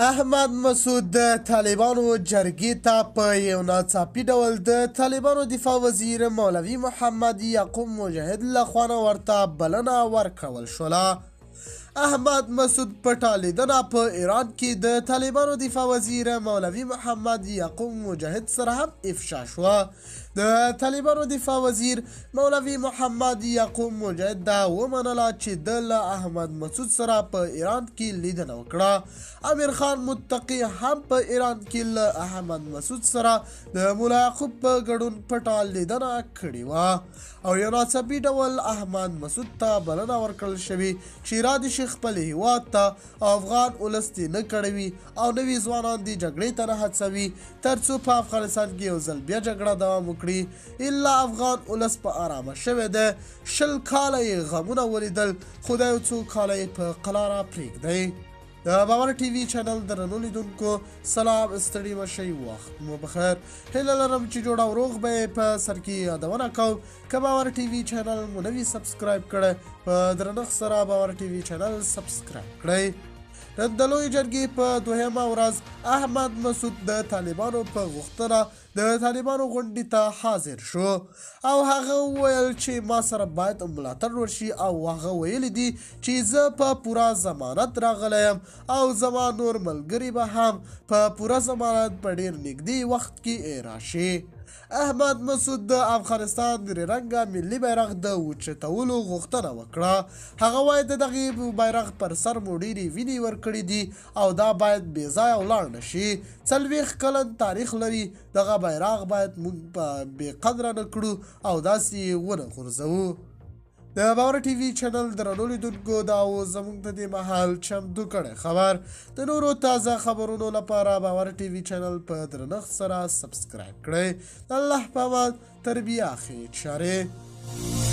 احمد مسعود د طالبانو جرګې ته په یو ناڅاپي ډول د طالبانو دفاع وزیر مولوي محمد یعقوب مجاهد لخوا ورته بلنه ورکړل شوله. احمد مسعود پټه لیدنه په ایران کې د طالبانو دفاع وزیر مولوي محمد یعقوب مجاهد سره هم افشا شوه. د طالبانو دفاع وزیر مولوي محمد یعقوب مجاهد دا ومنله چې د له احمد مسعود سره په ایران کې لیدنه وکړه. امیر خان متقي هم په ایران کې له احمد مسعود سره د مولا یعقوب په ګډون پټه لیدنه کړې وه او یو ناڅاپي ډول احمد مسعود ته بلنه ورکړل شوې چې رادې شي خپل هیواد ته افغان ولس دې نه کړوي او نوي ځوانان دې جګړې ته نه هڅوي تر څو په افغانستان کې یو ځل بیا جګړه دوام وکړي. الا افغان ولس په ارامه شوی دی. 20 کاله یې غمونه ولیدل، خو دا یو څو کاله یې په قلاره پرېږدی. د باور ټي وي چینل درنو لیدونکو سلام، ستړي مشئ، وخت مو بخیر. هیله لرم چې جوړ او روغ به په سر کې یادونه کوم. که باور ټي وي چینل مو نوي سبسکرایب کړی، په درنښت سره باور ټي وي چینل سبسکرایب کړئ. نن د لویې جرګې په 2مه ورځ احمد مسعود د طالبانو په غوښتنه د طالبانو غونډې ته حاضر شو او هغه وویل چې ما سره باید ملاتړ وشي او هغه ویلی دي چې زه په پوره ضمانت راغلی یم او زما نور ملګري به هم په پوره ضمانت په ډېر نږدې وخت کې راشي. احمد مسعود د افغانستان درې رنګه ملي بیرغ د اوچتولو غوښتنه وکړه. هغه وایي د دغې بیرغ پر سر مو ډېرې وینې ورکړي دي او دا باید بې ځایه ولاړ نه شي. 40 کلن تاریخ لري. دغه بیرغ باید موږ په بې قدره نه کړو او داسې یې ونه غورځوو. د باور ټي وي چینل درنو لیدونکو دا و زموږ د دې مهال چمتو کړی خبر. د نورو تازه خبرونو لپاره باور ټي وي چینل په درنښت سره سبسکرایب کړئ. د الله په امان، تر بیا ښې چارې.